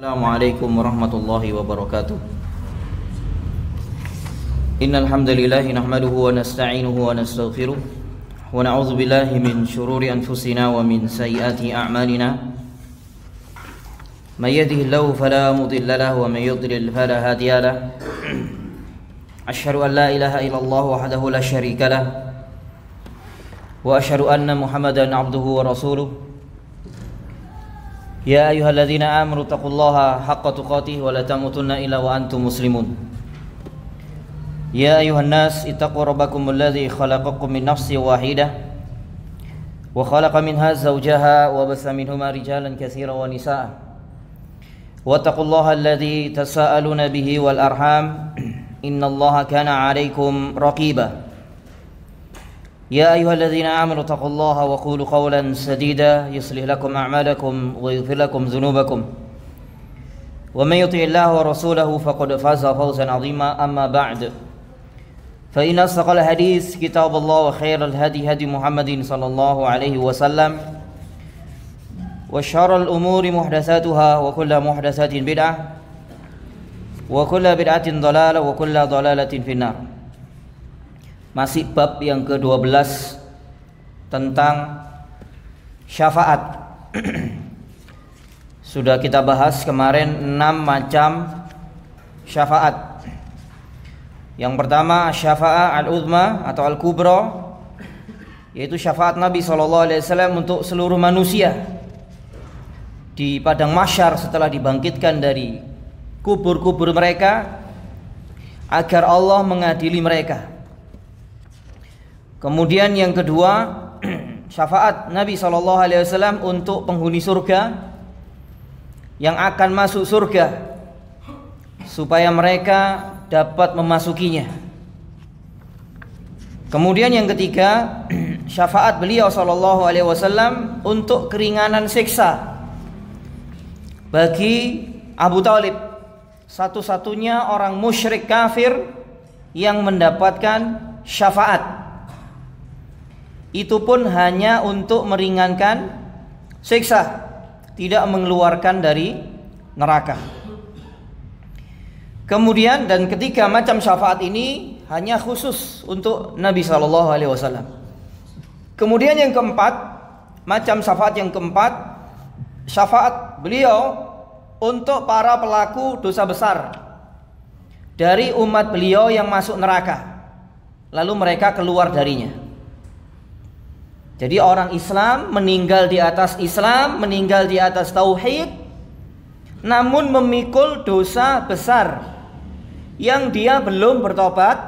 Assalamualaikum warahmatullahi wabarakatuh. Innal hamdalillah nahmaduhu wa nasta'inuhu wa nastaghfiruh wa na'udzu billahi min shururi anfusina wa min sayyiati a'malina. May yahdihillahu fala mudilla lahu wa may yudlil fala hadiya lahu. Asyhadu an la ilaha illallah wahdahu la syarika lahu wa asyhadu anna Muhammadan 'abduhu wa rasuluh. Ya ayyuhalladzina amanu taqullaha haqqa tuqatih wa la tamutunna illa wa antum muslimun. Ya ayyuhan nas ittaqu rabbakumul ladzi khalaqakum min nafsin wahidah wa khalaqa minha zawjaha wa bassa minhuma rijalan katsiran wa nisaa. Wattaqullaha alladzi tasaaluna bihi wal arham innallaha kana 'alaikum raqiba. يا أيها الذين آمنوا اتقوا الله وقولوا قولا سديدا يصلح لكم أعمالكم ويغفر لكم ذنوبكم ومن يطع الله ورسوله فقد فاز فوزا عظيما أما بعد فإن أصدق الحديث كتاب الله وخير الهدي هدي محمد صلى الله عليه وسلم وشر الأمور محدثاتها وكل محدثات بدعة وكل بدعة ضلالة وكل ضلالة في النار. Masih bab yang ke-12 tentang syafaat. Sudah kita bahas kemarin 6 macam syafaat. Yang pertama syafaat al-uzma atau al-kubra, yaitu syafaat Nabi SAW untuk seluruh manusia di padang mahsyar setelah dibangkitkan dari kubur-kubur mereka agar Allah mengadili mereka. Kemudian yang kedua, syafaat Nabi SAW untuk penghuni surga yang akan masuk surga supaya mereka dapat memasukinya. Kemudian yang ketiga, syafaat beliau SAW untuk keringanan siksa bagi Abu Thalib, satu-satunya orang musyrik kafir yang mendapatkan syafaat. Itu pun hanya untuk meringankan siksa, tidak mengeluarkan dari neraka. Kemudian dan ketiga macam syafaat ini hanya khusus untuk Nabi SAW. Kemudian yang keempat, macam syafaat yang keempat, syafaat beliau untuk para pelaku dosa besar dari umat beliau yang masuk neraka, lalu mereka keluar darinya. Jadi orang Islam meninggal di atas Islam, meninggal di atas tauhid, namun memikul dosa besar yang dia belum bertobat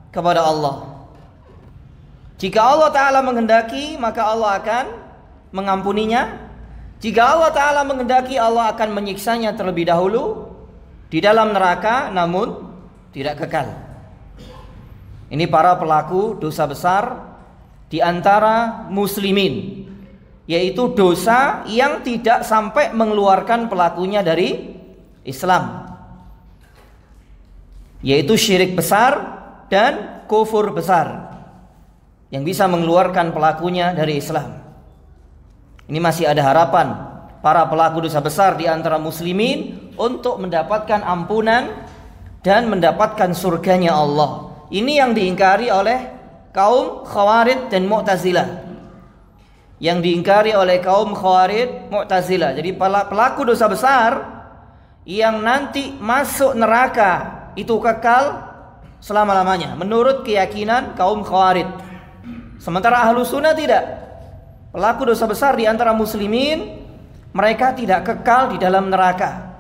kepada Allah. Jika Allah Ta'ala menghendaki, maka Allah akan mengampuninya. Jika Allah Ta'ala menghendaki, Allah akan menyiksanya terlebih dahulu di dalam neraka, namun tidak kekal. Ini para pelaku dosa besar di antara muslimin, yaitu dosa yang tidak sampai mengeluarkan pelakunya dari Islam, yaitu syirik besar dan kufur besar yang bisa mengeluarkan pelakunya dari Islam. Ini masih ada harapan para pelaku dosa besar di antara muslimin untuk mendapatkan ampunan dan mendapatkan surganya Allah. Ini yang diingkari oleh kaum Khawarij dan Mu'tazilah. Yang diingkari oleh kaum Khawarij, Mu'tazilah. Jadi pelaku dosa besar yang nanti masuk neraka itu kekal selama-lamanya menurut keyakinan kaum Khawarij. Sementara Ahlu Sunnah tidak. Pelaku dosa besar di antara muslimin, mereka tidak kekal di dalam neraka.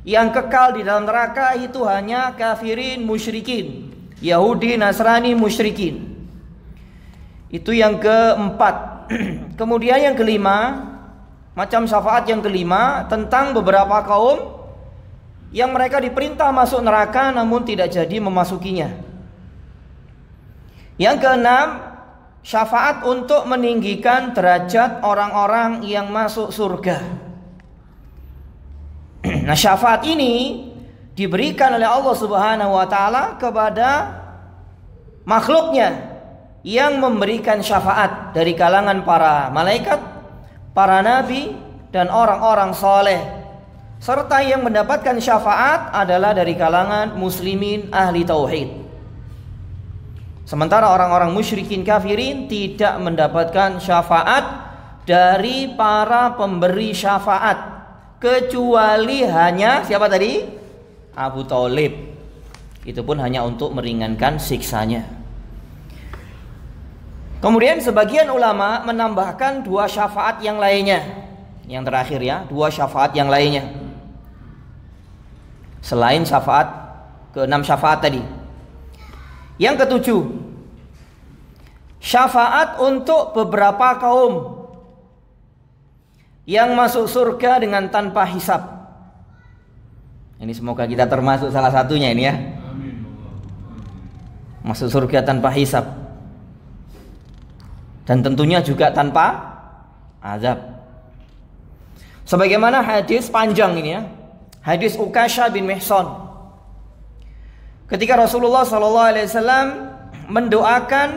Yang kekal di dalam neraka itu hanya kafirin, musyrikin, Yahudi, Nasrani, musyrikin. Itu yang keempat. Kemudian yang kelima, macam syafaat yang kelima tentang beberapa kaum yang mereka diperintah masuk neraka namun tidak jadi memasukinya. Yang keenam, syafaat untuk meninggikan derajat orang-orang yang masuk surga. Nah, syafaat ini diberikan oleh Allah Subhanahu wa Ta'ala kepada makhluknya yang memberikan syafaat dari kalangan para malaikat, para nabi, dan orang-orang soleh serta yang mendapatkan syafaat adalah dari kalangan muslimin ahli tauhid. Sementara orang-orang musyrikin kafirin tidak mendapatkan syafaat dari para pemberi syafaat, kecuali hanya siapa tadi? Abu Thalib. Itu pun hanya untuk meringankan siksanya. Kemudian sebagian ulama menambahkan 2 syafaat yang lainnya. Yang terakhir ya, 2 syafaat yang lainnya. Selain syafaat ke-6 syafaat tadi. Yang ke-7, syafaat untuk beberapa kaum yang masuk surga dengan tanpa hisab. Ini semoga kita termasuk salah satunya ini ya. Masuk surga tanpa hisab. Dan tentunya juga tanpa azab. Sebagaimana hadis panjang ini ya, hadis Ukasha bin Mihsan. Ketika Rasulullah SAW mendoakan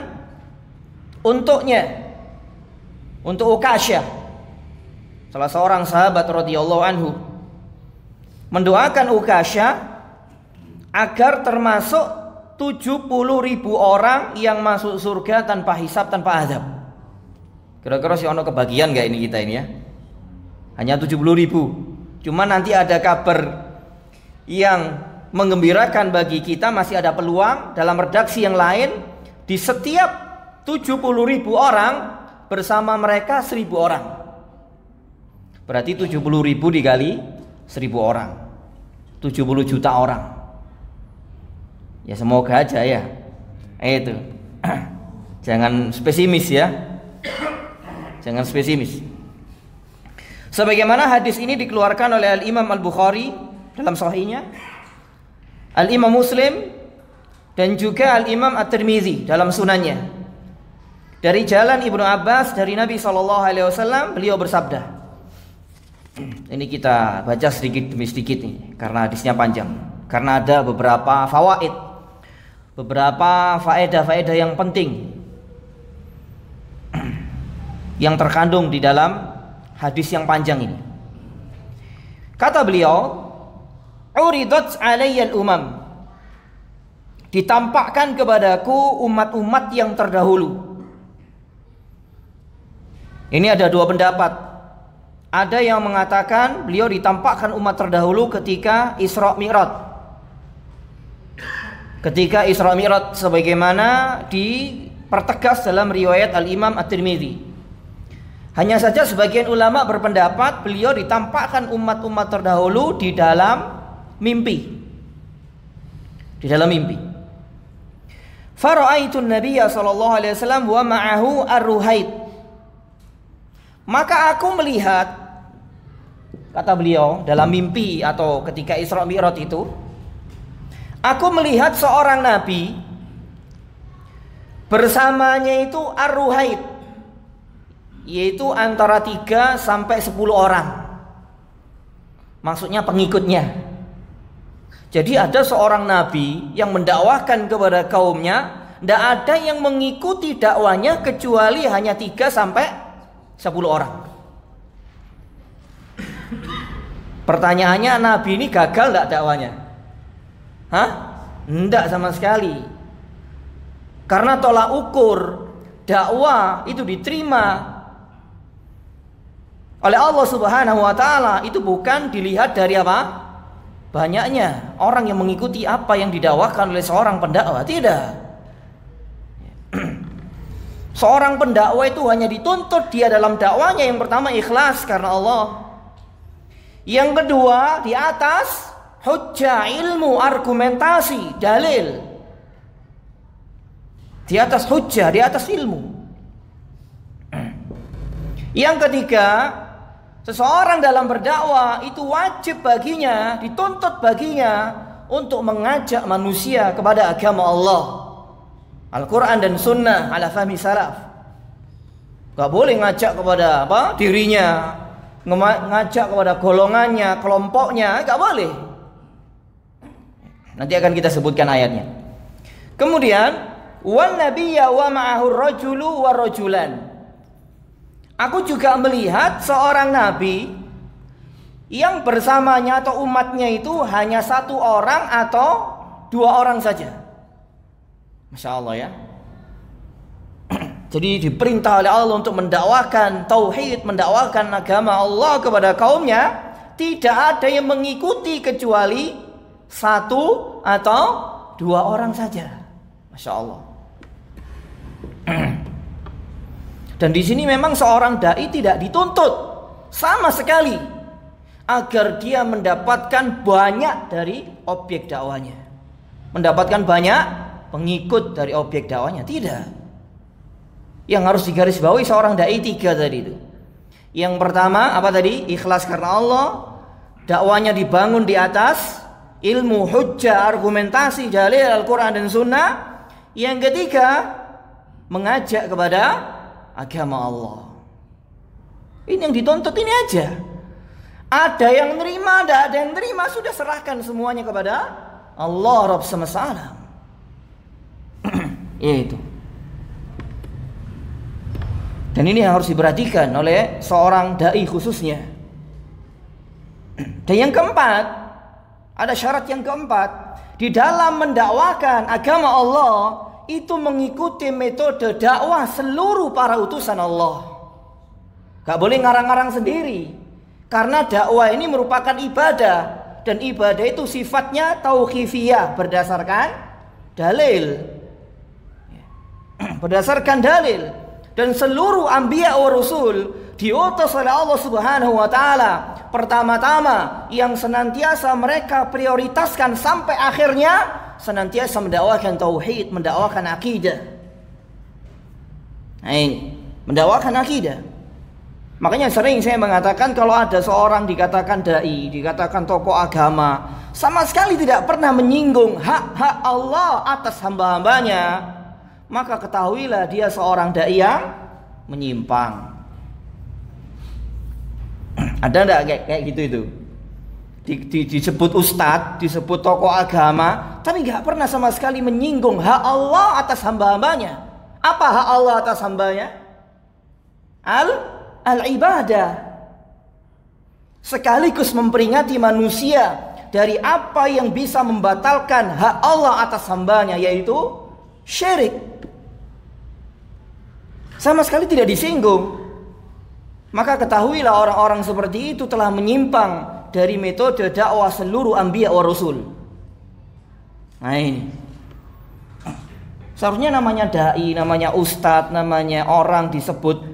untuknya, untuk Ukasha, salah seorang sahabat radhiyallahu anhu, mendoakan Ukasha agar termasuk 70.000 orang yang masuk surga tanpa hisab, tanpa azab. Kira-kira si ono kebagian gak ini kita ini ya? Hanya 70.000. Cuma nanti ada kabar yang menggembirakan bagi kita, masih ada peluang dalam redaksi yang lain. Di setiap 70.000 orang bersama mereka 1.000 orang. Berarti 70.000 dikali 1.000 orang, 70 juta orang. Ya semoga aja ya. Itu jangan pesimis ya. Jangan pesimis. Sebagaimana hadis ini dikeluarkan oleh Al-Imam Al-Bukhari dalam sahihnya, Al-Imam Muslim, dan juga Al-Imam At-Tirmizi dalam sunannya, dari jalan Ibnu Abbas dari Nabi SAW, beliau bersabda. Ini kita baca sedikit demi sedikit nih, karena hadisnya panjang, karena ada beberapa fawaid, beberapa faedah-faedah yang penting yang terkandung di dalam hadis yang panjang ini. Kata beliau, uridat alayyal umam, ditampakkan kepadaku umat-umat yang terdahulu. Ini ada 2 pendapat. Ada yang mengatakan beliau ditampakkan umat terdahulu ketika Isra Mi'raj. Ketika Isra Mi'raj sebagaimana dipertegas dalam riwayat Al-Imam At-Tirmizi. Hanya saja sebagian ulama berpendapat beliau ditampakkan umat-umat terdahulu di dalam mimpi. Di dalam mimpi. Fara'aitun Nabiyya sallallahu alaihi wasallam wa ma'ahu ar-ruhaid. Maka aku melihat, kata beliau dalam mimpi atau ketika Isra Mi'raj itu, aku melihat seorang nabi bersamanya itu ar-ruhaid, yaitu antara 3 sampai 10 orang. Maksudnya pengikutnya. Jadi ada seorang nabi yang mendakwahkan kepada kaumnya, tidak ada yang mengikuti dakwanya kecuali hanya 3 sampai 10 orang. Pertanyaannya, nabi ini gagal tidak dakwanya? Hah? Tidak sama sekali. Karena tolak ukur dakwah itu diterima oleh Allah Subhanahu wa taala itu bukan dilihat dari apa? Banyaknya orang yang mengikuti apa yang didakwahkan oleh seorang pendakwah, tidak. Seorang pendakwah itu hanya dituntut dia dalam dakwanya yang pertama ikhlas karena Allah. Yang kedua, di atas hujjah, ilmu, argumentasi, dalil. Di atas hujjah, di atas ilmu. Yang ketiga, seseorang dalam berdakwah itu wajib baginya, dituntut baginya untuk mengajak manusia kepada agama Allah, Al-Quran dan Sunnah ala fahmi salaf. Gak boleh ngajak kepada apa? Dirinya, ngajak kepada golongannya, kelompoknya, gak boleh. Nanti akan kita sebutkan ayatnya. Kemudian, wan nabiyya wa ma'ahu rajulu wa rajulan. Aku juga melihat seorang nabi yang bersamanya atau umatnya itu hanya 1 orang atau 2 orang saja. Masya Allah ya. Jadi diperintah oleh Allah untuk mendakwakan tauhid, mendakwakan agama Allah kepada kaumnya. Tidak ada yang mengikuti kecuali 1 atau 2 orang saja. Masya Allah. Dan di sini memang seorang dai tidak dituntut sama sekali agar dia mendapatkan banyak dari objek dakwanya, mendapatkan banyak pengikut dari objek dakwanya. Tidak. Yang harus digarisbawahi seorang dai 3 tadi itu. Yang pertama apa tadi? Ikhlas karena Allah. Dakwanya dibangun di atas ilmu, hujjah, argumentasi, dalil Al-Quran dan Sunnah. Yang ketiga, mengajak kepada agama Allah. Ini yang dituntut, ini aja. Ada yang nerima, ada yang nerima, sudah serahkan semuanya kepada Allah Rabb semesta alam. Itu. Dan ini yang harus diperhatikan oleh seorang dai khususnya. Dan yang keempat, ada syarat yang keempat, di dalam mendakwakan agama Allah itu mengikuti metode dakwah seluruh para utusan Allah. Gak boleh ngarang-ngarang sendiri, karena dakwah ini merupakan ibadah, dan ibadah itu sifatnya tauqifiyah, berdasarkan dalil. Berdasarkan dalil. Dan seluruh anbiya wa rasul diutus oleh Allah Subhanahu wa taala. Pertama-tama yang senantiasa mereka prioritaskan sampai akhirnya senantiasa mendakwakan tauhid, mendakwakan akidah. Nah ini, mendakwakan akidah. Makanya sering saya mengatakan kalau ada seorang dikatakan dai, dikatakan tokoh agama, sama sekali tidak pernah menyinggung hak-hak Allah atas hamba-hambanya, maka ketahuilah dia seorang dai yang menyimpang. Ada enggak kayak gitu itu? Disebut ustadz, disebut tokoh agama, tapi nggak pernah sama sekali menyinggung hak Allah atas hamba-hambanya. Apa hak Allah atas hambanya? Al-ibadah. Sekaligus memperingati manusia dari apa yang bisa membatalkan hak Allah atas hambanya, yaitu syirik. Sama sekali tidak disinggung. Maka ketahuilah orang-orang seperti itu telah menyimpang dari metode dakwah seluruh anbiya wa rasul. Nah ini. Seharusnya namanya dai, namanya ustadz, namanya orang disebut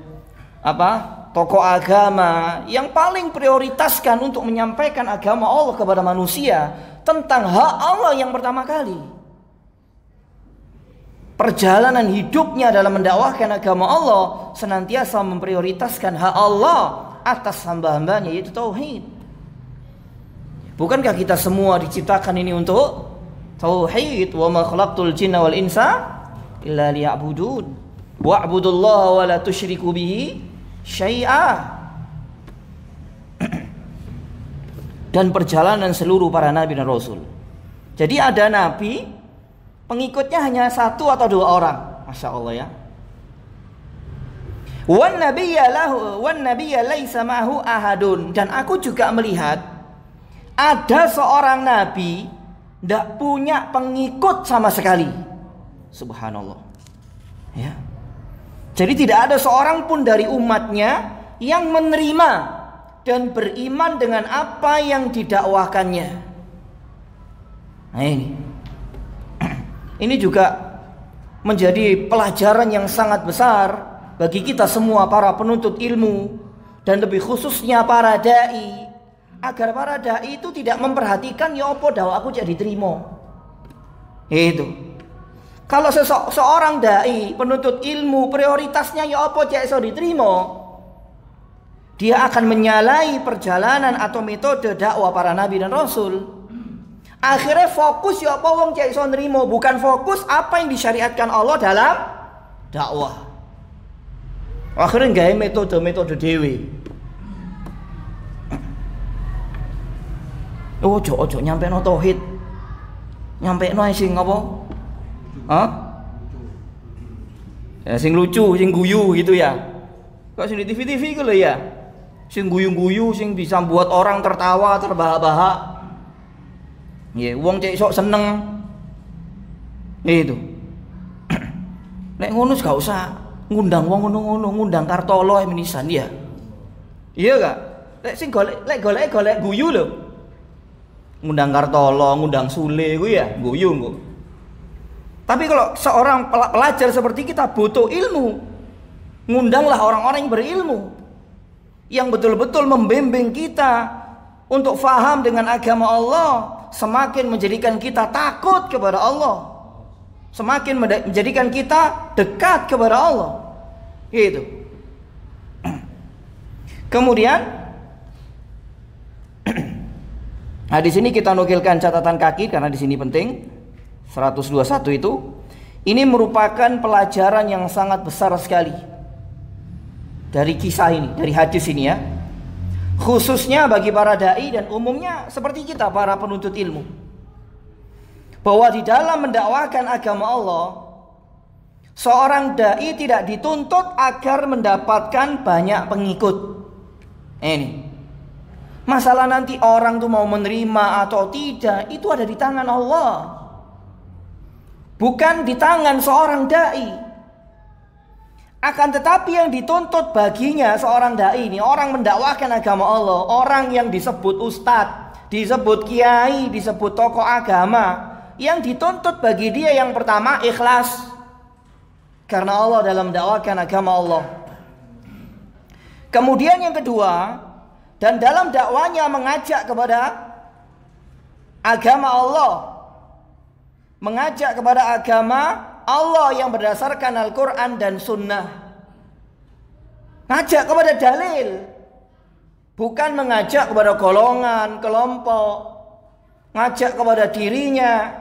tokoh agama yang paling prioritaskan untuk menyampaikan agama Allah kepada manusia tentang hak Allah yang pertama kali. Perjalanan hidupnya dalam mendakwahkan agama Allah senantiasa memprioritaskan hak Allah atas hamba-hambanya, yaitu tauhid. Bukankah kita semua diciptakan ini untuk tauhid? Wa ma khalaqtul jinna wal insa illa liya'budun wa'budullaha wa la tusyriku bihi syai'a. Dan perjalanan seluruh para nabi dan rasul. Jadi ada nabi pengikutnya hanya 1 atau 2 orang. Masya Allah ya. Wan nabiyya laisa ma'hu ahadun. Dan aku juga melihat ada seorang nabi tidak punya pengikut sama sekali. Subhanallah. Ya. Jadi tidak ada seorang pun dari umatnya yang menerima dan beriman dengan apa yang didakwahkannya. Nah ini juga menjadi pelajaran yang sangat besar bagi kita semua para penuntut ilmu, dan lebih khususnya para dai, agar para dai itu tidak memperhatikan ya apa dakwah aku jadi diterima. Itu. Kalau seorang dai, penuntut ilmu, prioritasnya ya apa cek iso diterima, dia akan menyalahi perjalanan atau metode dakwah para nabi dan rasul. Akhirnya fokus ya apa wong cek iso nrimo, bukan fokus apa yang disyariatkan Allah dalam dakwah. Akhirnya gawe metode dhewe. Ojo nyampekno tauhid. Nyampekno sing apa? Ya sing lucu, sing guyu gitu ya. Kok sing di TV-TV iku lho ya. sing guyu-guyu, sing bisa buat orang tertawa, terbahak-bahak. Nggih, wong cek sok seneng. Itu. Nek ngono gak usah ngundang wong ngono-ngono, ngundang Kartolo menisan ya. Iya gak? Lek sing golek guyu lho. Ngundang Kartolo, ngundang Sule ku ya, guyu engko. Tapi kalau seorang pelajar seperti kita butuh ilmu, ngundanglah orang-orang yang berilmu, yang betul-betul membimbing kita untuk faham dengan agama Allah, semakin menjadikan kita takut kepada Allah, semakin menjadikan kita dekat kepada Allah. Gitu. Kemudian, nah di sini kita nukilkan catatan kaki karena di sini penting. 121 itu, ini merupakan pelajaran yang sangat besar sekali dari kisah ini, dari hadis ini ya. Khususnya bagi para dai dan umumnya seperti kita para penuntut ilmu, bahwa di dalam mendakwakan agama Allah, seorang dai tidak dituntut agar mendapatkan banyak pengikut. Ini masalah nanti orang tuh mau menerima atau tidak, itu ada di tangan Allah, bukan di tangan seorang dai. Akan tetapi yang dituntut baginya seorang dai ini, orang mendakwakan agama Allah, orang yang disebut ustadz, disebut kiai, disebut tokoh agama, yang dituntut bagi dia yang pertama ikhlas karena Allah dalam mendakwakan agama Allah. Kemudian yang kedua, dan dalam dakwanya mengajak kepada agama Allah, mengajak kepada agama Allah yang berdasarkan Al-Quran dan Sunnah. Ngajak kepada dalil, bukan mengajak kepada golongan, kelompok, ngajak kepada dirinya.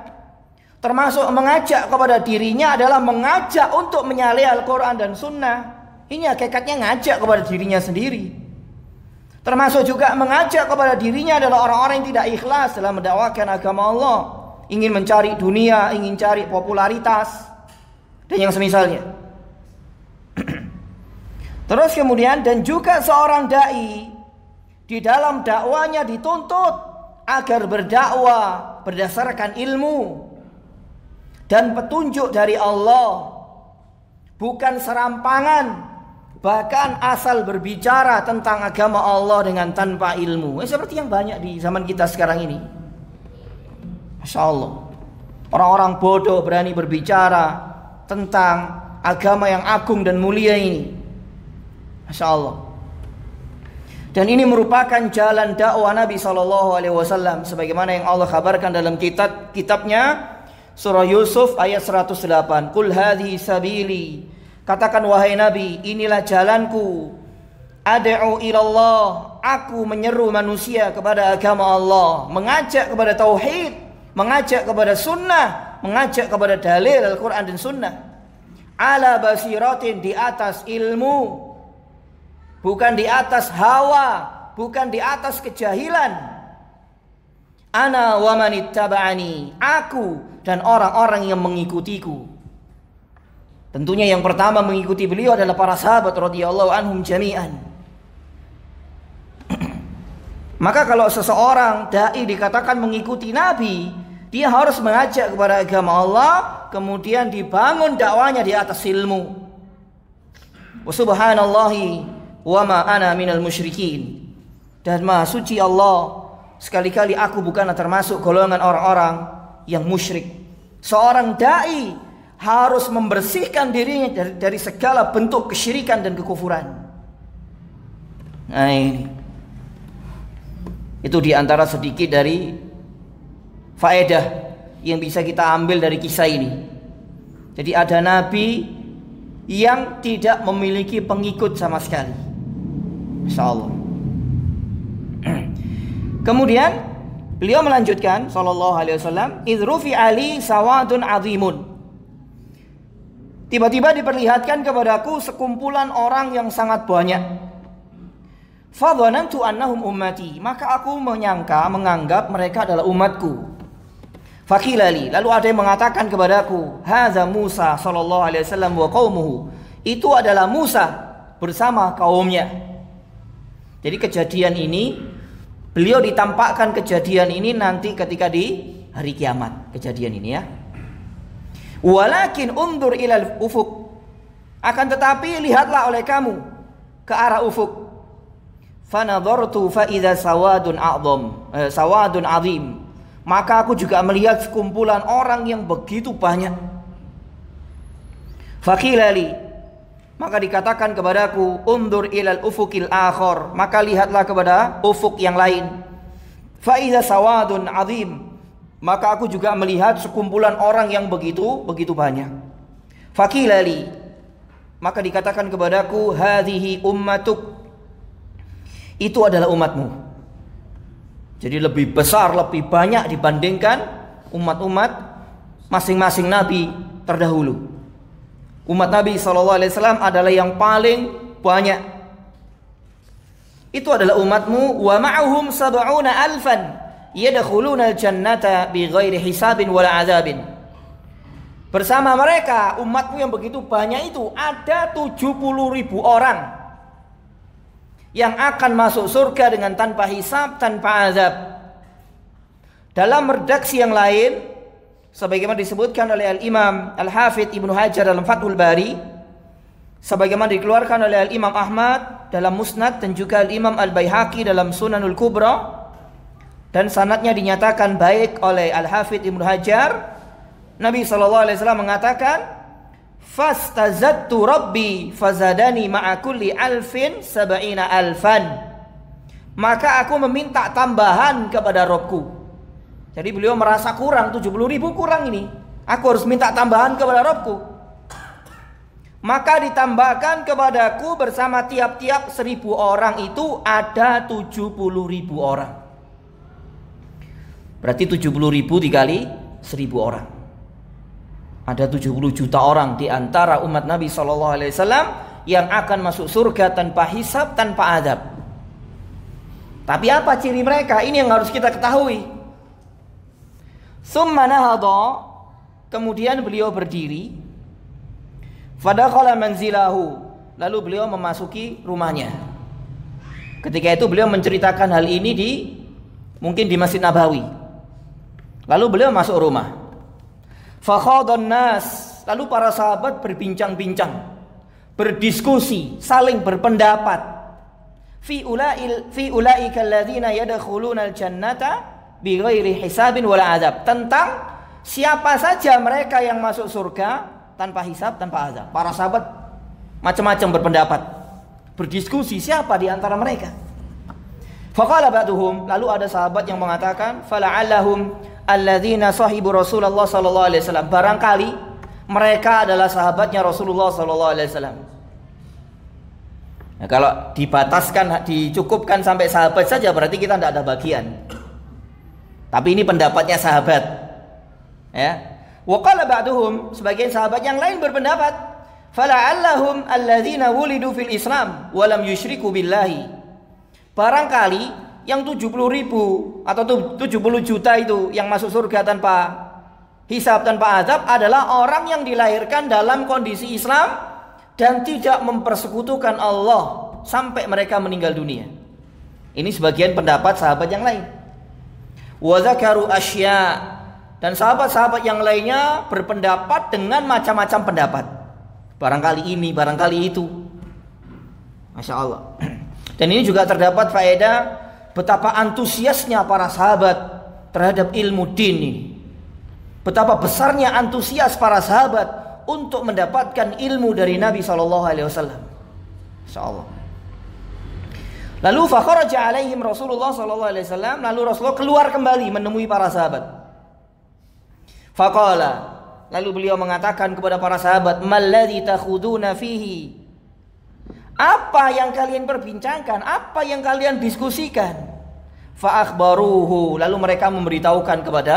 Termasuk mengajak kepada dirinya adalah mengajak untuk menyalahi Al-Quran dan Sunnah. Ini hakikatnya ngajak kepada dirinya sendiri. Termasuk juga mengajak kepada dirinya adalah orang-orang yang tidak ikhlas dalam mendakwakan agama Allah, ingin mencari dunia, ingin cari popularitas dan yang semisalnya. Terus kemudian, dan juga seorang dai di dalam dakwanya dituntut agar berdakwah berdasarkan ilmu dan petunjuk dari Allah, bukan serampangan, bahkan asal berbicara tentang agama Allah dengan tanpa ilmu. Seperti yang banyak di zaman kita sekarang ini. Masya Allah, orang-orang bodoh berani berbicara tentang agama yang agung dan mulia ini. Masya Allah. Dan ini merupakan jalan dakwah Nabi SAW, sebagaimana yang Allah kabarkan dalam kitabnya surah Yusuf ayat 108. Qul hadhi sabili, katakan wahai Nabi, inilah jalanku. Ad'u ilallah, aku menyeru manusia kepada agama Allah, mengajak kepada tauhid, mengajak kepada sunnah, mengajak kepada dalil Al-Quran dan Sunnah. Ala basiratin, di atas ilmu, bukan di atas hawa, bukan di atas kejahilan. Ana wa manittaba'ani, aku dan orang-orang yang mengikutiku. Tentunya yang pertama mengikuti beliau adalah para sahabat radhiyallahu anhum jami'an. Maka kalau seseorang dai dikatakan mengikuti Nabi, dia harus mengajak kepada agama Allah, kemudian dibangun dakwanya di atas ilmu. Wa subhanallahi wa ma ana minal musyrikin, dan maha suci Allah, sekali-kali aku bukanlah termasuk golongan orang-orang yang musyrik. Seorang dai harus membersihkan dirinya dari segala bentuk kesyirikan dan kekufuran. Nah ini, itu diantara sedikit dari faedah yang bisa kita ambil dari kisah ini. Jadi ada nabi yang tidak memiliki pengikut sama sekali. Insyaallah. Kemudian beliau melanjutkan sallallahu alaihi wasallam, idrufi ali sawadun azimun, tiba-tiba diperlihatkan kepadaku sekumpulan orang yang sangat banyak. Fadhanantu annahum ummati, maka aku menganggap mereka adalah umatku. Fakilali, lalu ada yang mengatakan kepadaku, hadza Musa sallallahu alaihi wasallam wa qaumuhu, itu adalah Musa bersama kaumnya. Jadi kejadian ini, beliau ditampakkan kejadian ini nanti ketika di hari kiamat, kejadian ini ya. Walakin undur ilal ufuk, akan tetapi lihatlah oleh kamu ke arah ufuk. Fanadhartu fa idza sawadun azim. Maka aku juga melihat sekumpulan orang yang begitu banyak. Faqilali, maka dikatakan kepadaku, undur ilal ufukil akhar, maka lihatlah kepada ufuk yang lain. Fa idza sawadun azim, maka aku juga melihat sekumpulan orang yang begitu banyak. Faqilali, maka dikatakan kepadaku, hadhihi ummatuk, itu adalah umatmu. Jadi lebih besar, lebih banyak dibandingkan umat-umat masing-masing nabi terdahulu. Umat Nabi SAW adalah yang paling banyak. Itu adalah umatmu. Wa ma'ahum sab'una alfan yadkhuluna al-jannata bighairi hisabin wala azabin. Bersama mereka, umatmu yang begitu banyak itu, ada 70.000 orang yang akan masuk surga dengan tanpa hisab, tanpa azab. Dalam redaksi yang lain, sebagaimana disebutkan oleh Al-Imam Al-Hafidh Ibnu Hajar dalam Fathul Bari, sebagaimana dikeluarkan oleh Al-Imam Ahmad dalam Musnad, dan juga Al-Imam Al-Baihaqi dalam Sunanul Kubra, dan sanadnya dinyatakan baik oleh Al-Hafidh Ibnu Hajar, Nabi SAW mengatakan, fastazadtu rabbi fazadani ma'a kulli alfin sab'ina alfan. Maka aku meminta tambahan kepada Robku. Jadi beliau merasa kurang, 70.000 kurang ini, aku harus minta tambahan kepada Robku. Maka ditambahkan kepadaku bersama tiap-tiap 1.000 orang itu ada 70.000 orang. Berarti 70.000 dikali 1.000 orang, ada 70 juta orang di antara umat Nabi SAW yang akan masuk surga tanpa hisab, tanpa azab. Tapi apa ciri mereka? Ini yang harus kita ketahui. Summa nahadha, kemudian beliau berdiri. Fadakhala manzilahu, lalu beliau memasuki rumahnya. Ketika itu beliau menceritakan hal ini mungkin di Masjid Nabawi. Lalu beliau masuk rumah. Fakhadhan nas, lalu para sahabat berbincang-bincang, berdiskusi, saling berpendapat. Fi ulaika alladzina yadkhuluna al-jannata bighairi hisabin wala azab, tentang siapa saja mereka yang masuk surga tanpa hisab, tanpa azab. Para sahabat macam-macam berpendapat, berdiskusi siapa di antara mereka. Faqala ba'duhum, lalu ada sahabat yang mengatakan, fala'allahum alladzina sahibu Rasulullah sallallahu alaihi wasallam, barangkali mereka adalah sahabatnya Rasulullah sallallahu alaihi wasallam. Nah, kalau dibataskan, dicukupkan sampai sahabat saja, berarti kita tidak ada bagian. Tapi ini pendapatnya sahabat. Ya. Wa qala ba'duhum, sebagian sahabat yang lain berpendapat, fala'allahum alladzina wulidu fil Islam wa lam yusyriku billahi. Barangkali yang 70.000 atau 70 juta itu yang masuk surga tanpa hisab, tanpa azab adalah orang yang dilahirkan dalam kondisi Islam dan tidak mempersekutukan Allah sampai mereka meninggal dunia. Ini sebagian pendapat sahabat yang lain. Wa zakaru asya, dan sahabat-sahabat yang lainnya berpendapat dengan macam-macam pendapat. Barangkali ini, barangkali itu. Masya Allah. Dan ini juga terdapat faedah betapa antusiasnya para sahabat terhadap ilmu din ini. Betapa besarnya antusias para sahabat untuk mendapatkan ilmu dari Nabi SAW. Insyaallah. Lalu fakharaja alaihim Rasulullah SAW, lalu Rasulullah keluar kembali menemui para sahabat. Faqala, lalu beliau mengatakan kepada para sahabat, malladzi takhuduna fihi, apa yang kalian perbincangkan, apa yang kalian diskusikan? Fa akhbaruhu, lalu mereka memberitahukan kepada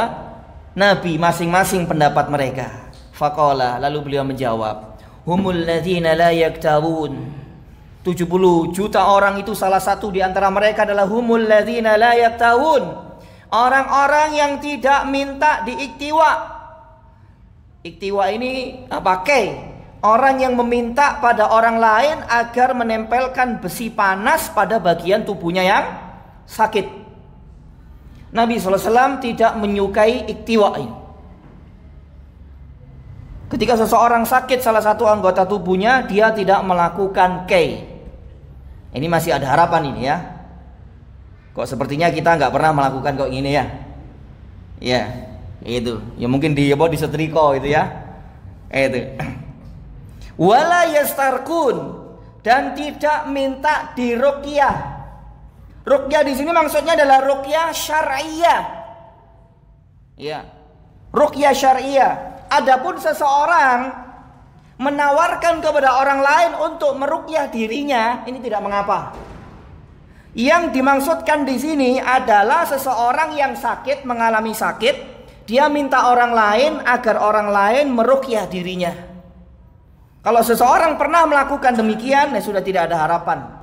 Nabi masing-masing pendapat mereka. Faqala, lalu beliau menjawab, humul ladzina la yaktawun, 70 juta orang itu salah satu di antara mereka adalah humul ladzina la yaktawun, orang-orang yang tidak minta diiktiwa. Iktiwa ini pakai orang yang meminta pada orang lain agar menempelkan besi panas pada bagian tubuhnya yang sakit. Nabi SAW tidak menyukai iktiwa ini. Ketika seseorang sakit salah satu anggota tubuhnya, dia tidak melakukan kei. Ini masih ada harapan ini ya. Kok sepertinya kita nggak pernah melakukan kok gini ya? Ya, itu. Ya mungkin di setrika itu ya. Itu. Wala yastarkun, dan tidak minta diruqyah. Ruqyah di sini maksudnya adalah ruqyah syar'iyah. Ya. Ruqyah syar'iyah. Adapun seseorang menawarkan kepada orang lain untuk meruqyah dirinya, ini tidak mengapa. Yang dimaksudkan di sini adalah seseorang yang sakit, mengalami sakit, dia minta orang lain agar orang lain meruqyah dirinya. Kalau seseorang pernah melakukan demikian, ya sudah tidak ada harapan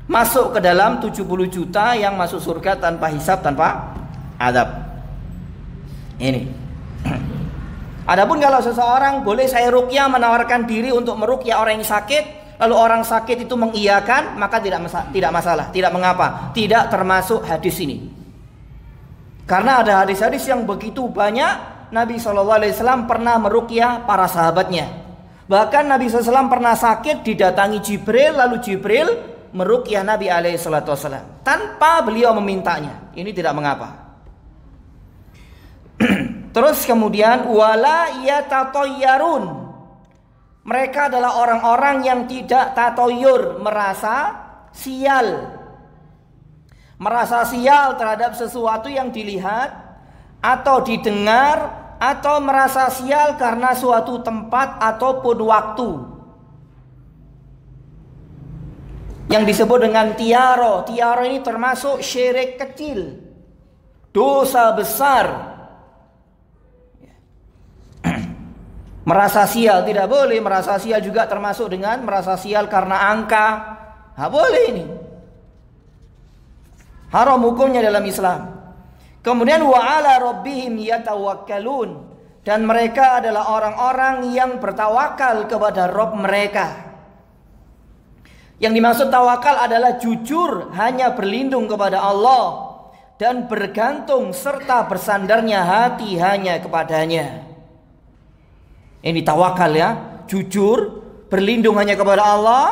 masuk ke dalam 70 juta yang masuk surga tanpa hisab, tanpa adab. Ini. Adapun kalau seseorang boleh saya ruqyah, menawarkan diri untuk meruqyah orang yang sakit, lalu orang sakit itu mengiyakan, maka tidak masalah, tidak mengapa, tidak termasuk hadis ini. Karena ada hadis-hadis yang begitu banyak. Nabi SAW pernah meruqyah para sahabatnya. Bahkan Nabi SAW pernah sakit, didatangi Jibril, lalu Jibril meruqyah Nabi SAW tanpa beliau memintanya. Ini tidak mengapa. Terus kemudian wala yatatayyarun, mereka adalah orang-orang yang tidak tatoyur, merasa sial terhadap sesuatu yang dilihat atau didengar, atau merasa sial karena suatu tempat ataupun waktu. Yang disebut dengan tiaro. Tiaro ini termasuk syirik kecil, dosa besar. Merasa sial tidak boleh. Merasa sial juga termasuk dengan merasa sial karena angka. Tidak boleh ini. Haram hukumnya dalam Islam. Kemudian wa ala rabbihim yatawakkalun, dan mereka adalah orang-orang yang bertawakal kepada Rabb mereka. Yang dimaksud tawakal adalah jujur, hanya berlindung kepada Allah dan bergantung serta bersandarnya hati hanya kepadanya. Ini tawakal ya, jujur, berlindung hanya kepada Allah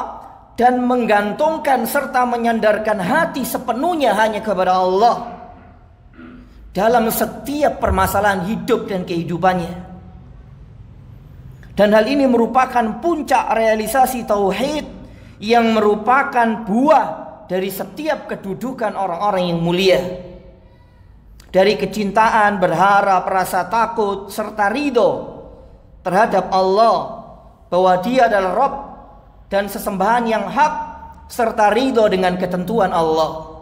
dan menggantungkan serta menyandarkan hati sepenuhnya hanya kepada Allah dalam setiap permasalahan hidup dan kehidupannya. Dan hal ini merupakan puncak realisasi tauhid yang merupakan buah dari setiap kedudukan orang-orang yang mulia. Dari kecintaan, berharap, rasa takut, serta ridho terhadap Allah, bahwa Dia adalah Rabb dan sesembahan yang hak, serta ridho dengan ketentuan Allah.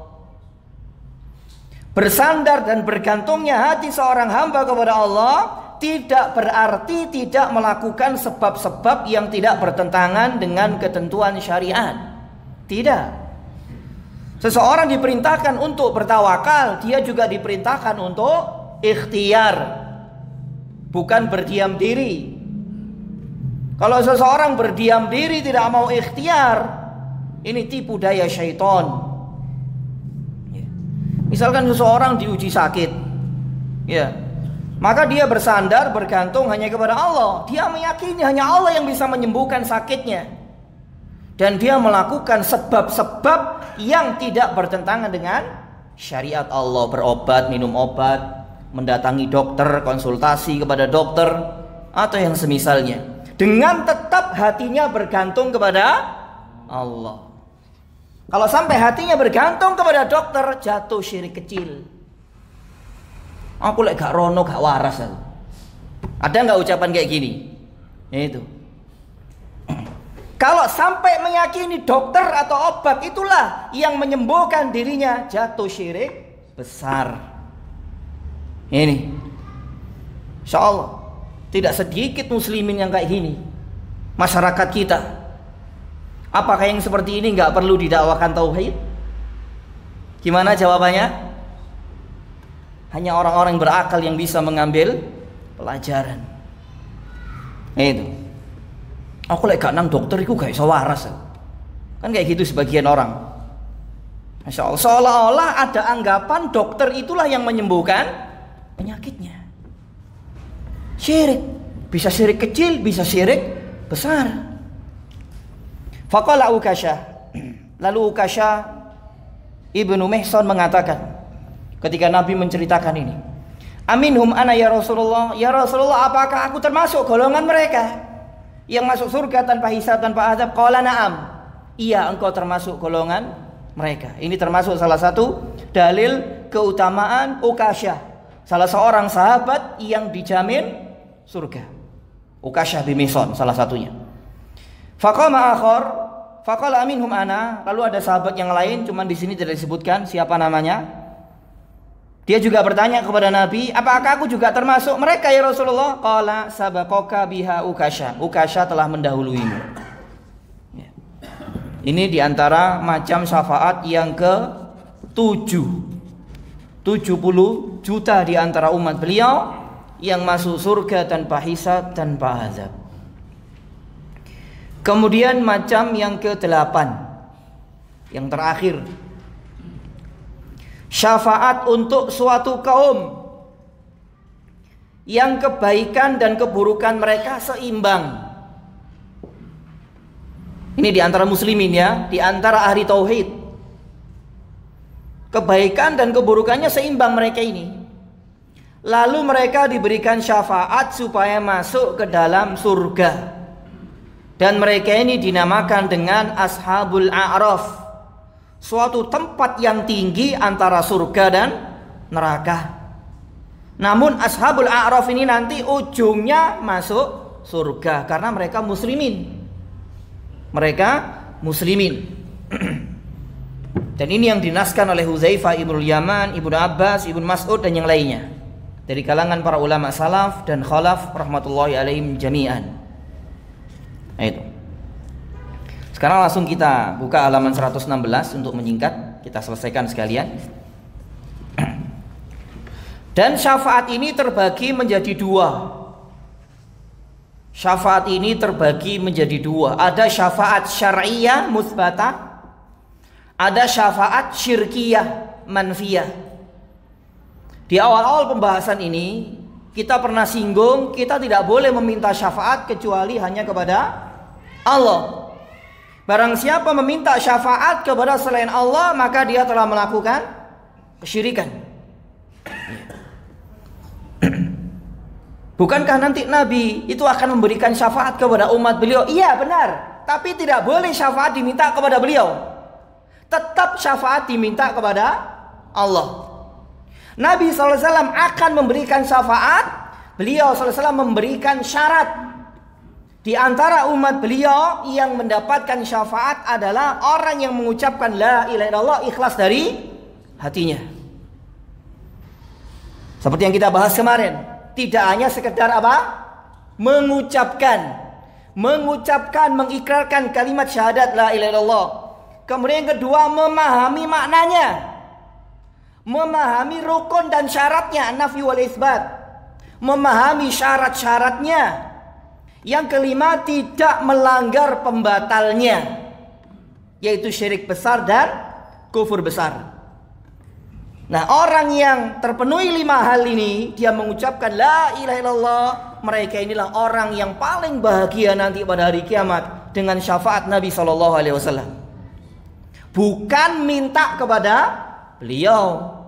Bersandar dan bergantungnya hati seorang hamba kepada Allah tidak berarti tidak melakukan sebab-sebab yang tidak bertentangan dengan ketentuan syariat. Tidak. Seseorang diperintahkan untuk bertawakal, dia juga diperintahkan untuk ikhtiar, bukan berdiam diri. Kalau seseorang berdiam diri tidak mau ikhtiar, ini tipu daya syaitan. Misalkan seseorang diuji sakit, ya, maka dia bersandar, bergantung hanya kepada Allah. Dia meyakini hanya Allah yang bisa menyembuhkan sakitnya, dan dia melakukan sebab-sebab yang tidak bertentangan dengan syariat Allah. Berobat, minum obat, mendatangi dokter, konsultasi kepada dokter, atau yang semisalnya, dengan tetap hatinya bergantung kepada Allah. Kalau sampai hatinya bergantung kepada dokter, jatuh syirik kecil. Aku lek gak rono gak waras aku. Ada nggak ucapan kayak gini? Itu. Kalau sampai meyakini dokter atau obat itulah yang menyembuhkan dirinya, jatuh syirik besar. Ini, insya Allah tidak sedikit muslimin yang kayak gini. Masyarakat kita, apakah yang seperti ini nggak perlu didakwakan tauhid? Gimana jawabannya? Hanya orang-orang berakal yang bisa mengambil pelajaran. Itu. Aku lek gak nang dokter iku gak iso waras. Kan kayak gitu sebagian orang. Masya Allah, seolah-olah ada anggapan dokter itulah yang menyembuhkan penyakitnya. Syirik, bisa syirik kecil, bisa syirik besar. Faqala Ukasyah, lalu Ukasyah ibnu Mihsan mengatakan ketika Nabi menceritakan ini, aminhum ana ya Rasulullah, ya Rasulullah, apakah aku termasuk golongan mereka yang masuk surga tanpa hisab, tanpa azab? Qala na'am, iya, engkau termasuk golongan mereka. Ini termasuk salah satu dalil keutamaan Ukasyah, salah seorang sahabat yang dijamin surga. Ukasyah bin Mihsan salah satunya. Faqama akhar faqala aminhum ana, lalu ada sahabat yang lain, cuman di sini tidak disebutkan siapa namanya. Dia juga bertanya kepada Nabi, apakah aku juga termasuk mereka ya Rasulullah? Qala sabaqaka biha Ukasyah, Ukasyah telah mendahuluimu. Ya. Ini diantara macam syafaat yang ke-7. 70 juta diantara umat beliau yang masuk surga tanpa hisab, tanpa azab. Kemudian macam yang ke-8, yang terakhir, syafaat untuk suatu kaum yang kebaikan dan keburukan mereka seimbang. Ini diantara muslimin ya, diantara ahli tauhid. Kebaikan dan keburukannya seimbang mereka ini. Lalu mereka diberikan syafaat supaya masuk ke dalam surga. Dan mereka ini dinamakan dengan Ashabul A'raf, suatu tempat yang tinggi antara surga dan neraka. Namun Ashabul A'raf ini nanti ujungnya masuk surga karena mereka muslimin. Mereka muslimin. Dan ini yang dinaskan oleh Huzaifah ibnu Yaman, Ibnu Abbas, Ibnu Mas'ud dan yang lainnya dari kalangan para ulama salaf dan khalaf rahmatullahi alaihim jami'an. Itu. Sekarang langsung kita buka halaman 116 untuk menyingkat, kita selesaikan sekalian. Dan syafaat ini terbagi menjadi dua. Syafaat ini terbagi menjadi dua. Ada syafaat syar'iyah musbatah, ada syafaat syirkiyah manfiyah. Di awal-awal pembahasan ini kita pernah singgung, kita tidak boleh meminta syafaat kecuali hanya kepada Allah. Barang siapa meminta syafaat kepada selain Allah, maka dia telah melakukan kesyirikan. Bukankah nanti Nabi itu akan memberikan syafaat kepada umat beliau? Iya benar, tapi tidak boleh syafaat diminta kepada beliau. Tetap syafaat diminta kepada Allah. Nabi SAW akan memberikan syafaat. Beliau SAW memberikan syarat. Di antara umat beliau yang mendapatkan syafaat adalah orang yang mengucapkan la ilaha illallah ikhlas dari hatinya. Seperti yang kita bahas kemarin, tidak hanya sekedar apa? Mengucapkan, mengikrarkan kalimat syahadat la ilaha illallah. Kemudian yang kedua, memahami maknanya, memahami rukun dan syaratnya, nafi wal isbat, memahami syarat-syaratnya. Yang kelima, tidak melanggar pembatalnya, yaitu syirik besar dan kufur besar. Nah, orang yang terpenuhi 5 hal ini, dia mengucapkan la ilaha illallah, mereka inilah orang yang paling bahagia nanti pada hari kiamat dengan syafaat Nabi SAW. Bukan minta kepada beliau.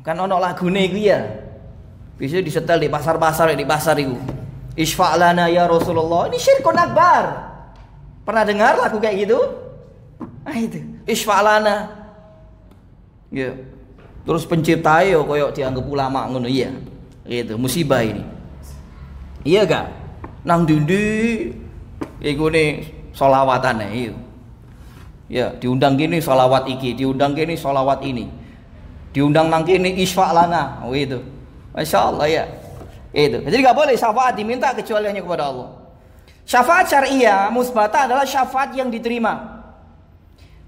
Kan ono lagune iku ya. Bisa disetel di pasar-pasar, di pasar itu. Isfa' lana ya Rasulullah. Ini syirkun akbar. Pernah dengar lagu kayak gitu? Ah itu, isfa' lana. Ya. Terus pencipta yo koyo dianggap ulama ngono ya. Gitu, musibah ini. Iya gak? Nang ndi iku ne selawatane iki. Ya, diundang gini selawat iki, diundang gini selawat ini. Diundang nang kene isfa' lana. Oh itu. Masyaallah ya. Itu. Jadi nggak boleh syafaat diminta kecuali hanya kepada Allah. Syafaat syariah musbatah adalah syafaat yang diterima.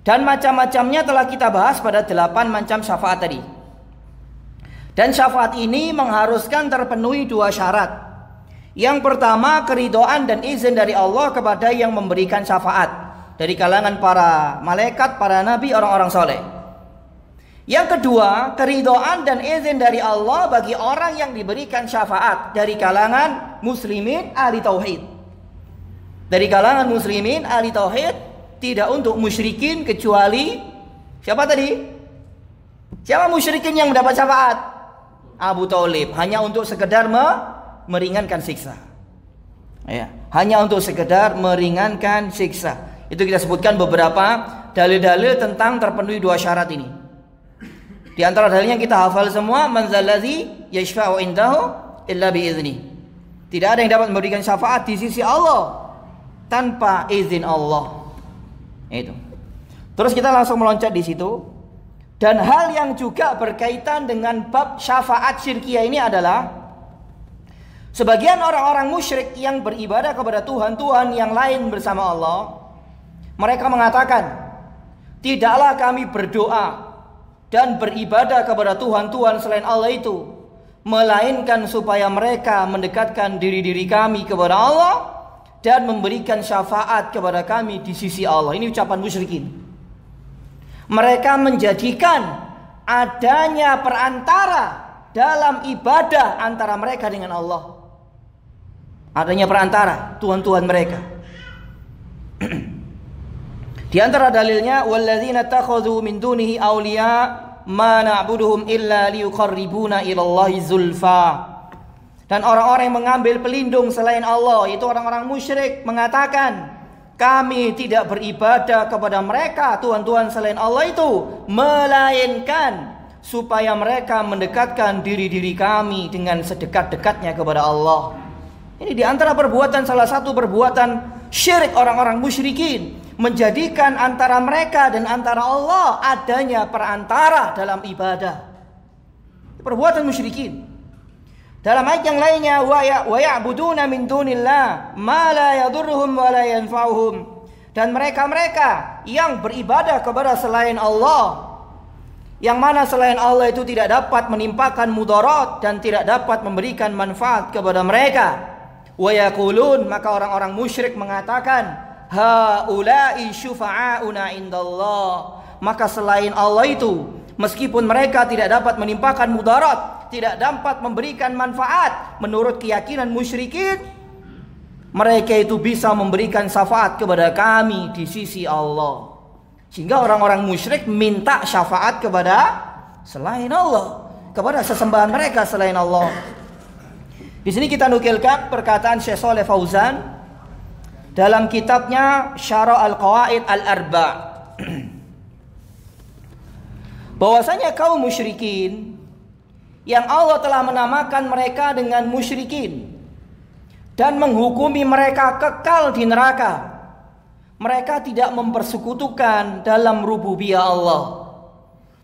Dan macam-macamnya telah kita bahas pada 8 macam syafaat tadi. Dan syafaat ini mengharuskan terpenuhi 2 syarat. Yang pertama, keridhaan dan izin dari Allah kepada yang memberikan syafaat dari kalangan para malaikat, para nabi, orang-orang soleh. Yang kedua, keridhaan dan izin dari Allah bagi orang yang diberikan syafaat dari kalangan muslimin ahli tauhid. Dari kalangan muslimin ahli tauhid, tidak untuk musyrikin kecuali siapa tadi? Siapa musyrikin yang mendapat syafaat? Abu Thalib, hanya untuk sekedar meringankan siksa. Ya, hanya untuk sekedar meringankan siksa. Itu kita sebutkan beberapa dalil-dalil tentang terpenuhi dua syarat ini. Di antara dalilnya kita hafal semua, man zallazi yashfa'u indahu illa bi'izni. Tidak ada yang dapat memberikan syafaat di sisi Allah tanpa izin Allah. Itu. Terus kita langsung meloncat di situ. Dan hal yang juga berkaitan dengan bab syafaat syirkiyah ini adalah sebagian orang-orang musyrik yang beribadah kepada Tuhan-Tuhan yang lain bersama Allah, mereka mengatakan, tidaklah kami berdoa dan beribadah kepada Tuhan-Tuhan selain Allah itu, melainkan supaya mereka mendekatkan diri-diri kami kepada Allah dan memberikan syafaat kepada kami di sisi Allah. Ini ucapan musyrikin. Mereka menjadikan adanya perantara dalam ibadah antara mereka dengan Allah. Adanya perantara, Tuhan-Tuhan mereka. Di antara dalilnya, walladzina takhadhu min dunihi awliya ma na'buduhum illa liyuqarribuna ilallahi zulfa. Dan orang-orang yang mengambil pelindung selain Allah, itu orang-orang musyrik, mengatakan, kami tidak beribadah kepada mereka, Tuhan-Tuhan selain Allah itu, melainkan supaya mereka mendekatkan diri-diri kami dengan sedekat-dekatnya kepada Allah. Ini di antara perbuatan, salah satu perbuatan syirik orang-orang musyrikin, menjadikan antara mereka dan antara Allah adanya perantara dalam ibadah. Perbuatan musyrikin. Dalam ayat yang lainnya, wa ya'buduna min dunillah ma la yadurruhum wa la yanfa'uhum. Dan mereka-mereka yang beribadah kepada selain Allah, yang mana selain Allah itu tidak dapat menimpakan mudarat dan tidak dapat memberikan manfaat kepada mereka. Wa yaqulun, maka orang-orang musyrik mengatakan, haula'i syufa'auna indallah. Maka selain Allah itu, meskipun mereka tidak dapat menimpakan mudarat, tidak dapat memberikan manfaat, menurut keyakinan musyrikin, mereka itu bisa memberikan syafaat kepada kami di sisi Allah. Sehingga orang-orang musyrik minta syafaat kepada selain Allah, kepada sesembahan mereka selain Allah. Di sini kita nukilkan perkataan Syekh Shalih Fauzan dalam kitabnya Syarah Al-Qawaid Al-Arba', bahwasanya kaum musyrikin yang Allah telah menamakan mereka dengan musyrikin dan menghukumi mereka kekal di neraka, mereka tidak mempersekutukan dalam rububiyah Allah.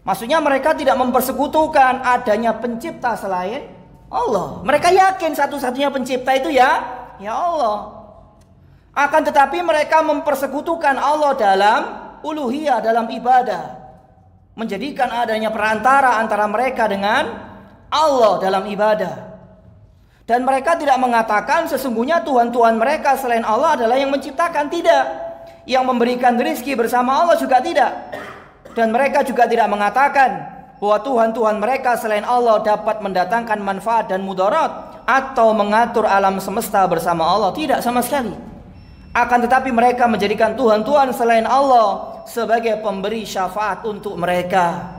Maksudnya mereka tidak mempersekutukan adanya pencipta selain Allah. Mereka yakin satu-satunya pencipta itu ya Allah. Akan tetapi mereka mempersekutukan Allah dalam uluhiyah, dalam ibadah, menjadikan adanya perantara antara mereka dengan Allah dalam ibadah. Dan mereka tidak mengatakan sesungguhnya Tuhan-Tuhan mereka selain Allah adalah yang menciptakan, tidak. Yang memberikan rezeki bersama Allah juga tidak. Dan mereka juga tidak mengatakan bahwa Tuhan-Tuhan mereka selain Allah dapat mendatangkan manfaat dan mudarat atau mengatur alam semesta bersama Allah. Tidak sama sekali. Akan tetapi mereka menjadikan Tuhan-Tuhan selain Allah sebagai pemberi syafaat untuk mereka.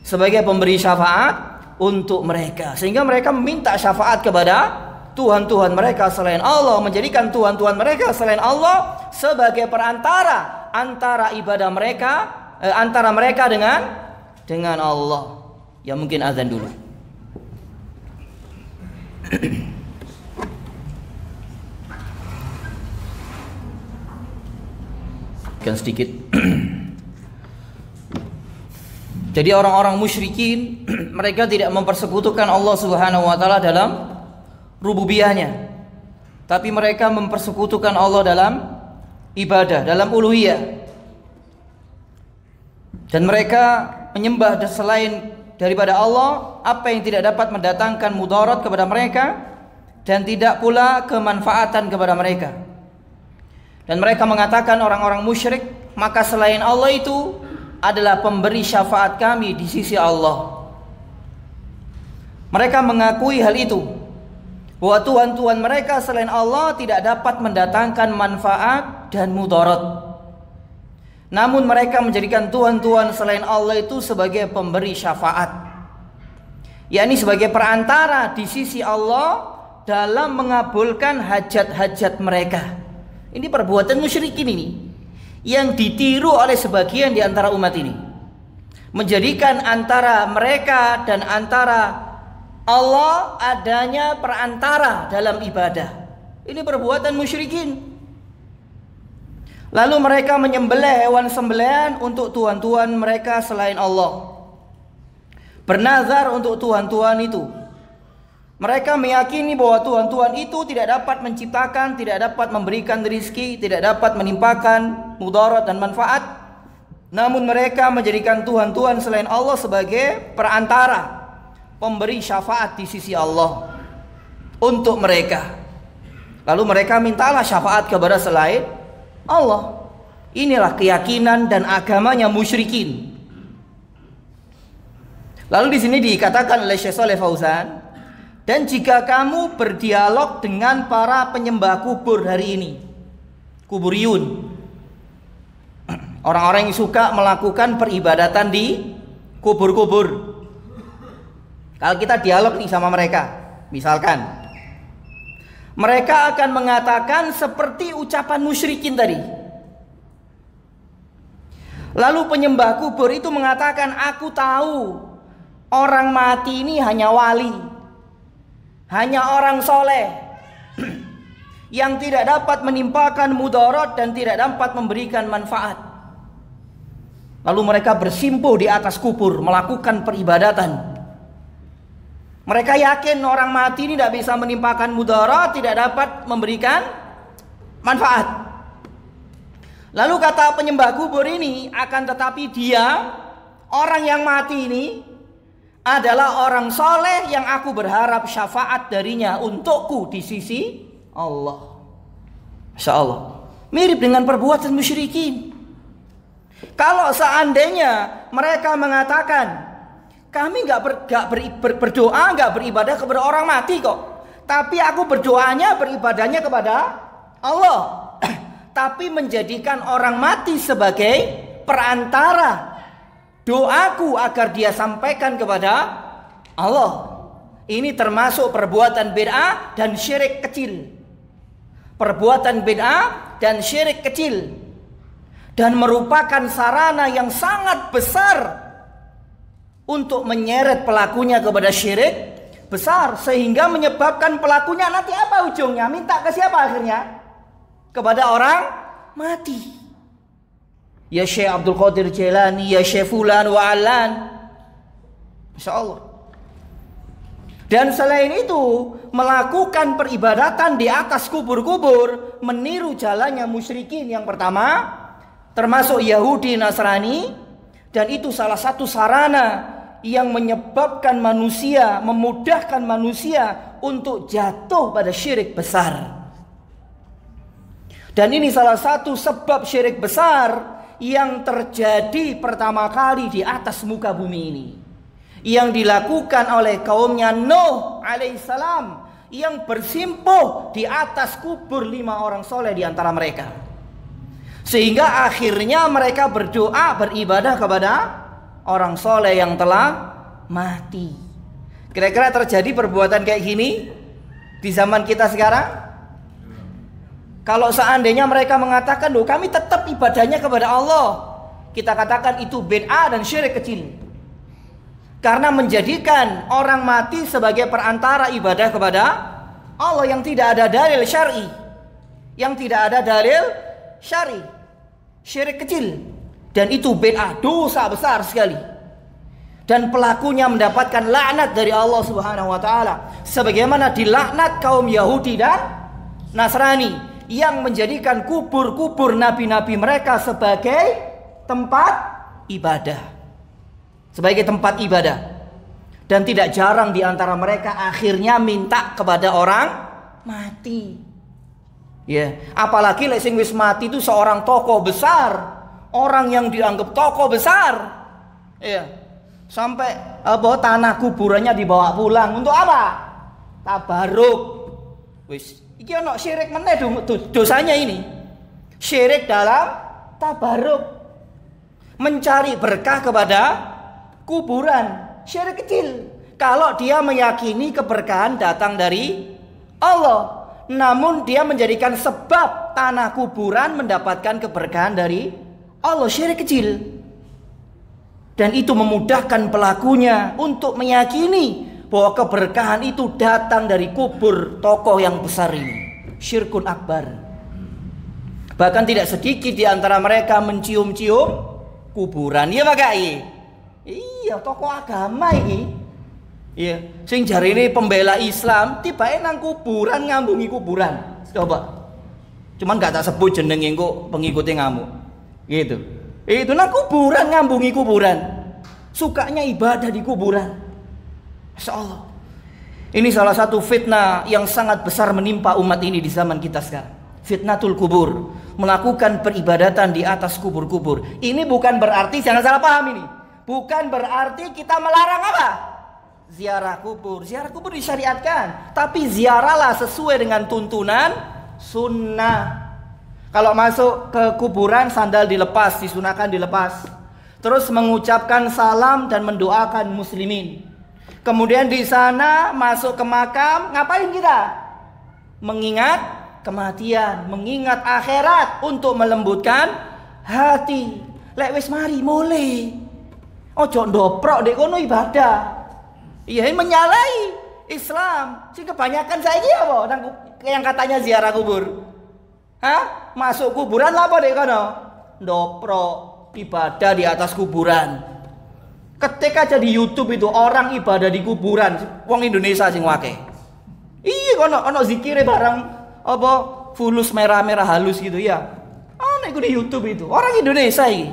Sebagai pemberi syafaat untuk mereka. Sehingga mereka meminta syafaat kepada Tuhan-Tuhan mereka selain Allah, menjadikan Tuhan-Tuhan mereka selain Allah sebagai perantara antara ibadah mereka, antara mereka dengan Allah. Ya, mungkin azan dulu. Kan sedikit. Jadi orang-orang musyrikin mereka tidak mempersekutukan Allah Subhanahu wa taala dalam rububiyahnya, tapi mereka mempersekutukan Allah dalam ibadah, dalam uluhiyah. Dan mereka menyembah selain daripada Allah apa yang tidak dapat mendatangkan mudarat kepada mereka dan tidak pula kemanfaatan kepada mereka. Dan mereka mengatakan orang-orang musyrik, maka selain Allah itu adalah pemberi syafaat kami di sisi Allah. Mereka mengakui hal itu, bahwa Tuhan-Tuhan mereka selain Allah tidak dapat mendatangkan manfaat dan mudarat. Namun mereka menjadikan Tuhan-Tuhan selain Allah itu sebagai pemberi syafaat, yakni sebagai perantara di sisi Allah dalam mengabulkan hajat-hajat mereka. Ini perbuatan musyrikin ini yang ditiru oleh sebagian di antara umat ini, menjadikan antara mereka dan antara Allah adanya perantara dalam ibadah. Ini perbuatan musyrikin. Lalu mereka menyembelih hewan sembelihan untuk tuhan-tuhan mereka selain Allah, bernazar untuk tuhan-tuhan itu. Mereka meyakini bahwa Tuhan-Tuhan itu tidak dapat menciptakan, tidak dapat memberikan rizki, tidak dapat menimpakan mudarat dan manfaat. Namun mereka menjadikan Tuhan-Tuhan selain Allah sebagai perantara, pemberi syafaat di sisi Allah untuk mereka. Lalu mereka mintalah syafaat kepada selain Allah. Inilah keyakinan dan agamanya musyrikin. Lalu di sini dikatakan oleh Syekh Shalih Fauzan, dan jika kamu berdialog dengan para penyembah kubur hari ini, kuburiyun, orang-orang yang suka melakukan peribadatan di kubur-kubur. Kalau kita dialog nih sama mereka, misalkan mereka akan mengatakan seperti ucapan musyrikin tadi. Lalu penyembah kubur itu mengatakan, aku tahu orang mati ini hanya wali, hanya orang soleh yang tidak dapat menimpakan mudarat dan tidak dapat memberikan manfaat. Lalu mereka bersimpuh di atas kubur melakukan peribadatan. Mereka yakin orang mati ini tidak bisa menimpakan mudarat, tidak dapat memberikan manfaat. Lalu kata penyembah kubur ini, akan tetapi dia, orang yang mati ini adalah orang soleh yang aku berharap syafaat darinya untukku di sisi Allah. Masya Allah, mirip dengan perbuatan musyrikin. Kalau seandainya mereka mengatakan, kami berdoa, nggak beribadah kepada orang mati kok, tapi aku berdoanya, beribadahnya kepada Allah, tapi menjadikan orang mati sebagai perantara doaku agar dia sampaikan kepada Allah. Ini termasuk perbuatan bid'ah dan syirik kecil. Perbuatan bid'ah dan syirik kecil, dan merupakan sarana yang sangat besar untuk menyeret pelakunya kepada syirik besar, sehingga menyebabkan pelakunya nanti apa ujungnya? Minta ke siapa akhirnya? Kepada orang mati. Ya Syekh Abdul Qadir Jailani, ya Syekh Fulan wa Alan. Masya Allah. Dan selain itu, melakukan peribadatan di atas kubur-kubur, meniru jalannya musyrikin yang pertama, termasuk Yahudi Nasrani. Dan itu salah satu sarana yang menyebabkan manusia, memudahkan manusia untuk jatuh pada syirik besar. Dan ini salah satu sebab syirik besar yang terjadi pertama kali di atas muka bumi ini, yang dilakukan oleh kaumnya Nuh alaihissalam, yang bersimpuh di atas kubur 5 orang soleh di antara mereka, sehingga akhirnya mereka berdoa, beribadah kepada orang soleh yang telah mati. Kira-kira terjadi perbuatan kayak gini di zaman kita sekarang? Kalau seandainya mereka mengatakan, loh kami tetap ibadahnya kepada Allah, kita katakan itu bid'ah dan syirik kecil. Karena menjadikan orang mati sebagai perantara ibadah kepada Allah yang tidak ada dalil syar'i, yang tidak ada dalil syar'i, syirik kecil. Dan itu bid'ah, dosa besar sekali. Dan pelakunya mendapatkan laknat dari Allah Subhanahu wa taala, sebagaimana dilaknat kaum Yahudi dan Nasrani yang menjadikan kubur-kubur nabi-nabi mereka sebagai tempat ibadah, sebagai tempat ibadah. Dan tidak jarang di antara mereka akhirnya minta kepada orang Mati. Ya, apalagi lek sing wis mati itu seorang tokoh besar, orang yang dianggap tokoh besar. Ya. Sampai tanah kuburannya dibawa pulang untuk apa? Tabaruk. Wis, iki ono syirik meneh dosanya ini. Syirik dalam tabaruk. Mencari berkah kepada kuburan. Syirik kecil. Kalau dia meyakini keberkahan datang dari Allah, namun dia menjadikan sebab tanah kuburan mendapatkan keberkahan dari Allah, syirik kecil. Dan itu memudahkan pelakunya untuk meyakini bahwa keberkahan itu datang dari kubur tokoh yang besar ini. Syirkun akbar. Bahkan tidak sedikit di antara mereka mencium-cium kuburan. Iya Pak Kiai? Iya, tokoh agama ini. Iya, sing jarine pembela Islam tibake nang kuburan ngambungi kuburan. Coba. Cuman gak tak sebut jenenge engko pengikutnya ngamuk. Gitu. Itu nang kuburan ngambungi kuburan. Sukanya ibadah di kuburan. Masyaallah. Ini salah satu fitnah yang sangat besar menimpa umat ini di zaman kita sekarang. Fitnatul kubur, melakukan peribadatan di atas kubur-kubur. Ini bukan berarti, jangan salah paham ini. Bukan berarti kita melarang apa? Ziarah kubur. Ziarah kubur disyariatkan, tapi ziarahlah sesuai dengan tuntunan sunnah. Kalau masuk ke kuburan sandal dilepas, disunahkan dilepas. Terus mengucapkan salam dan mendoakan muslimin. Kemudian di sana masuk ke makam, ngapain kita? Mengingat kematian, mengingat akhirat untuk melembutkan hati. Lek wis mari mulai. Ojo ndoprok dek kono ibadah. Iya, menyalahi Islam. Sing kebanyakan saiki apa? Yang katanya ziarah kubur. Hah? Masuk kuburan lah apa dek kono? Ndoprok ibadah di atas kuburan. Ketik aja di YouTube itu orang ibadah di kuburan, wong Indonesia sing wake. Iya, ono zikire barang apa fulus merah-merah halus gitu ya. Ono iku di YouTube itu. Orang Indonesia iki.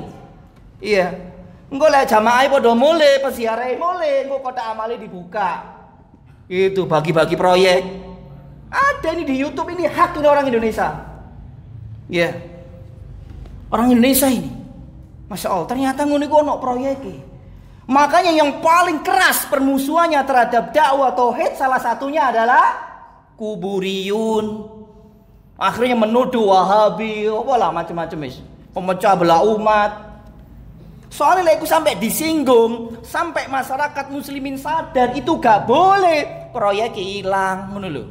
Iya. Engko lek jamaah padha mulai, peziarah mulai, engko kotak amale dibuka. Itu bagi-bagi proyek. Ada ini di YouTube, ini hak ini orang Indonesia. Ya. Orang Indonesia ini. Masya Allah, ternyata ngono iku ono proyeke. Makanya yang paling keras permusuhannya terhadap dakwah tauhid salah satunya adalah kuburiyun. Akhirnya menuduh Wahabi, apalah macam-macam wis. Pemecah belah umat. Soalnya aku sampai disinggung, sampai masyarakat muslimin sadar itu gak boleh, proyeknya hilang, ngono lho.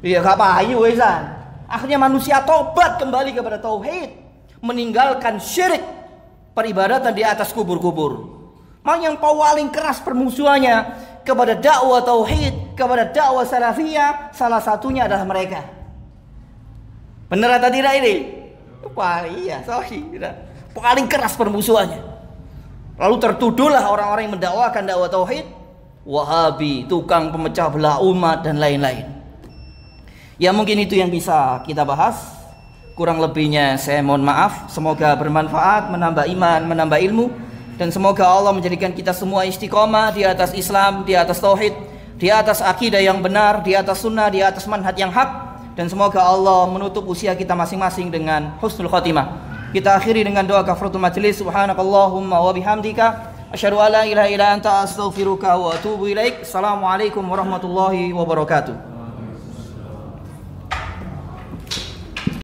Iya gak payu wesan. Akhirnya manusia tobat kembali kepada tauhid, meninggalkan syirik, peribadatan di atas kubur-kubur. Yang paling keras permusuhannya kepada dakwah tauhid, kepada dakwah salafiyah, salah satunya adalah mereka. Benar atau tidak ini? Iya, sorry. Paling keras permusuhannya. Lalu tertuduhlah orang-orang yang mendakwakan dakwah tauhid, Wahabi, tukang pemecah belah umat dan lain-lain. Ya mungkin itu yang bisa kita bahas. Kurang lebihnya saya mohon maaf. Semoga bermanfaat, menambah iman, menambah ilmu, dan semoga Allah menjadikan kita semua istiqomah di atas Islam, di atas tauhid, di atas akidah yang benar, di atas sunnah, di atas manhaj yang hak. Dan semoga Allah menutup usia kita masing-masing dengan husnul khotimah. Kita akhiri dengan doa kafaratul majlis. Subhanakallahumma wa bihamdika asyhadu an la ilaha illa anta astaghfiruka wa atubu ilaik. Assalamualaikum warahmatullahi wabarakatuh.